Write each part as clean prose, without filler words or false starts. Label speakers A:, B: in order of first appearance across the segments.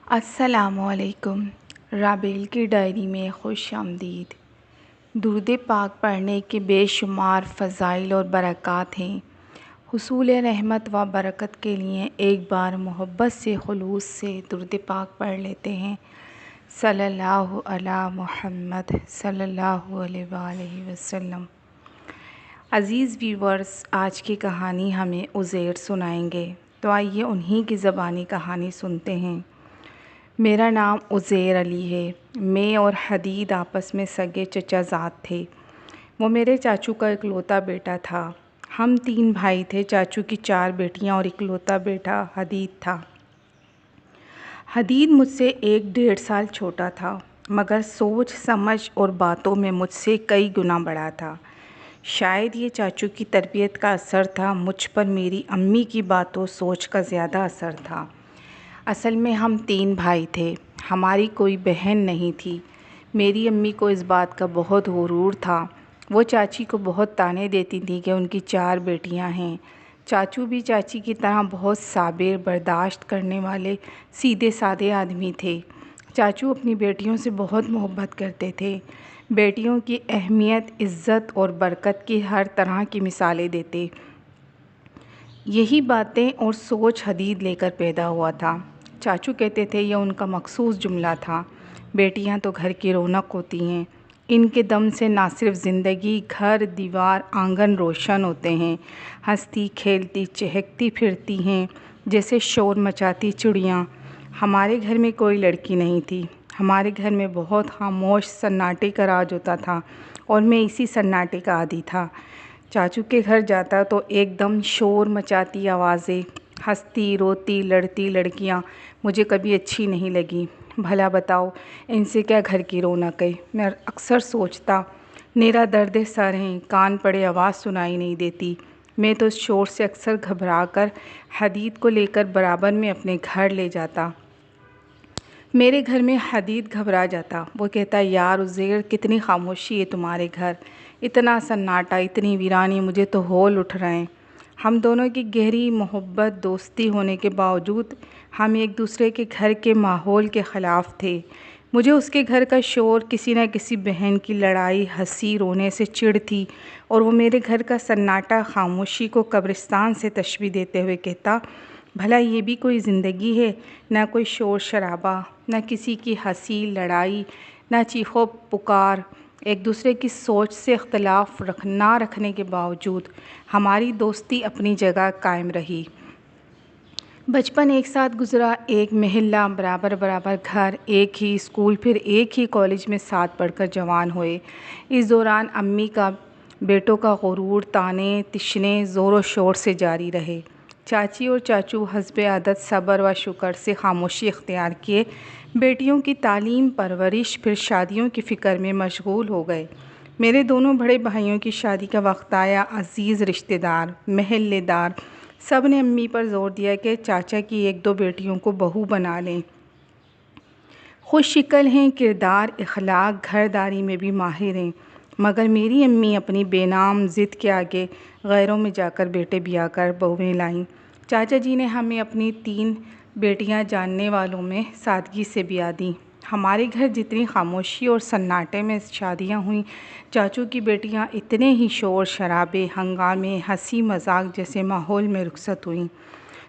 A: السلام علیکم۔ رابیل کی ڈائری میں خوش آمدید۔ درود پاک پڑھنے کے بے شمار فضائل اور برکات ہیں۔ حصول رحمت و برکت کے لیے ایک بار محبت سے خلوص سے درود پاک پڑھ لیتے ہیں۔ صلی اللہ علی محمد صلی اللہ علیہ وآلہ وسلم۔ عزیز ویورز، آج کی کہانی ہمیں عزیر سنائیں گے، تو آئیے انہی کی زبانی کہانی سنتے ہیں۔ میرا نام عزیر علی ہے۔ میں اور حدید آپس میں سگے چچا زاد تھے۔ وہ میرے چاچو کا اکلوتا بیٹا تھا۔ ہم 3 بھائی تھے، چاچو کی 4 بیٹیاں اور اکلوتا بیٹا حدید تھا۔ حدید مجھ سے 1-1.5 سال چھوٹا تھا، مگر سوچ سمجھ اور باتوں میں مجھ سے کئی گنا بڑا تھا۔ شاید یہ چاچو کی تربیت کا اثر تھا، مجھ پر میری امی کی بات و سوچ کا زیادہ اثر تھا۔ اصل میں ہم 3 بھائی تھے، ہماری کوئی بہن نہیں تھی۔ میری امی کو اس بات کا بہت غرور تھا۔ وہ چاچی کو بہت طعنے دیتی تھیں کہ ان کی 4 بیٹیاں ہیں۔ چاچو بھی چاچی کی طرح بہت صابر، برداشت کرنے والے سیدھے سادے آدمی تھے۔ چاچو اپنی بیٹیوں سے بہت محبت کرتے تھے۔ بیٹیوں کی اہمیت، عزت اور برکت کی ہر طرح کی مثالیں دیتے۔ یہی باتیں اور سوچ حدید لے کر پیدا ہوا تھا۔ چاچو کہتے تھے، یہ ان کا مخصوص جملہ تھا، بیٹیاں تو گھر کی رونق ہوتی ہیں، ان کے دم سے نہ صرف زندگی، گھر، دیوار، آنگن روشن ہوتے ہیں، ہنستی کھیلتی چہکتی پھرتی ہیں جیسے شور مچاتی چڑیاں۔ ہمارے گھر میں کوئی لڑکی نہیں تھی۔ ہمارے گھر میں بہت خاموش سناٹے کا راج ہوتا تھا اور میں اسی سناٹے کا عادی تھا۔ چاچو کے گھر جاتا تو ایک دم شور مچاتی آوازیں، ہنستی روتی لڑتی لڑکیاں مجھے کبھی اچھی نہیں لگیں۔ بھلا بتاؤ، ان سے کیا گھر کی رونق ہے؟ میں اکثر سوچتا، میرا درد سر ہے، کان پڑے آواز سنائی نہیں دیتی۔ میں تو اس شور سے اکثر گھبرا کر حدید کو لے کر برابر میں اپنے گھر لے جاتا۔ میرے گھر میں حدید گھبرا جاتا۔ وہ کہتا، یار عزیر، کتنی خاموشی ہے تمہارے گھر، اتنا سناٹا، اتنی ویرانی، مجھے تو ہول اٹھ رہے ہیں۔ ہم دونوں کی گہری محبت دوستی ہونے کے باوجود ہم ایک دوسرے کے گھر کے ماحول کے خلاف تھے۔ مجھے اس کے گھر کا شور، کسی نہ کسی بہن کی لڑائی، ہنسی رونے سے چڑ تھی، اور وہ میرے گھر کا سناٹا، خاموشی کو قبرستان سے تشبیہ دیتے ہوئے کہتا، بھلا یہ بھی کوئی زندگی ہے؟ نہ کوئی شور شرابہ، نہ کسی کی ہنسی لڑائی، نہ چیخو پکار۔ ایک دوسرے کی سوچ سے اختلاف نہ رکھنے کے باوجود ہماری دوستی اپنی جگہ قائم رہی۔ بچپن ایک ساتھ گزرا، ایک محلہ، برابر برابر گھر، ایک ہی اسکول، پھر ایک ہی کالج میں ساتھ پڑھ کر جوان ہوئے۔ اس دوران امی کا بیٹوں کا غرور، طعنے تشنے زور و شور سے جاری رہے۔ چاچی اور چاچو حسب عادت صبر و شکر سے خاموشی اختیار کیے، بیٹیوں کی تعلیم پرورش، پھر شادیوں کی فکر میں مشغول ہو گئے۔ میرے دونوں بڑے بھائیوں کی شادی کا وقت آیا۔ عزیز رشتہ دار، محلے دار، سب نے امی پر زور دیا کہ چاچا کی 1-2 بیٹیوں کو بہو بنا لیں۔ خوش شکل ہیں، کردار، اخلاق، گھرداری میں بھی ماہر ہیں، مگر میری امی اپنی بے نام ضد کے آگے غیروں میں جا کر بیٹے بیاہ کر بہویں لائیں۔ چاچا جی نے ہمیں اپنی 3 بیٹیاں جاننے والوں میں سادگی سے بیاہ دیں۔ ہمارے گھر جتنی خاموشی اور سناٹے میں شادیاں ہوئیں، چاچو کی بیٹیاں اتنے ہی شور شرابے، ہنگامے، ہنسی مذاق جیسے ماحول میں رخصت ہوئیں۔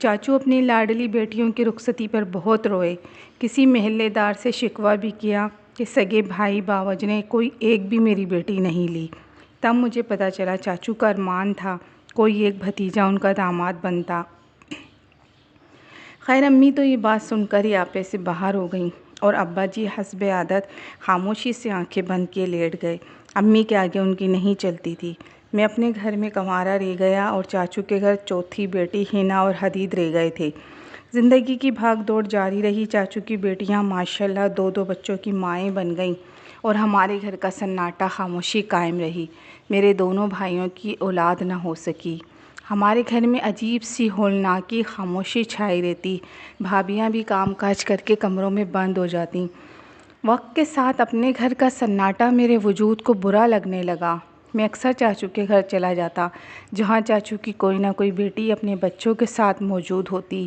A: چاچو اپنی لاڈلی بیٹیوں کی رخصتی پر بہت روئے، کسی محلے دار سے شکوہ بھی کیا کہ سگے بھائی باوج نے کوئی ایک بھی میری بیٹی نہیں لی۔ تب مجھے پتہ چلا چاچو کا ارمان تھا کوئی ایک بھتیجا ان کا داماد بنتا۔ خیر، امی تو یہ بات سن کر ہی آپے سے باہر ہو گئیں اور ابا جی حسب عادت خاموشی سے آنکھیں بند کیے لیٹ گئے۔ امی کے آگے ان کی نہیں چلتی تھی۔ میں اپنے گھر میں کنوارا رہ گیا اور چاچو کے گھر چوتھی بیٹی حنا اور حدید رہ گئے تھے۔ زندگی کی بھاگ دوڑ جاری رہی۔ چاچو کی بیٹیاں ماشاءاللہ 2 بچوں کی مائیں بن گئیں اور ہمارے گھر کا سناٹا، خاموشی قائم رہی۔ میرے دونوں بھائیوں کی اولاد نہ ہو سکی۔ ہمارے گھر میں عجیب سی ہولناکی خاموشی چھائی رہتی۔ بھابیاں بھی کام کاج کر کے کمروں میں بند ہو جاتیں۔ وقت کے ساتھ اپنے گھر کا سناٹا میرے وجود کو برا لگنے لگا۔ میں اکثر چاچو کے گھر چلا جاتا، جہاں چاچو کی کوئی نہ کوئی بیٹی اپنے بچوں کے ساتھ موجود ہوتی۔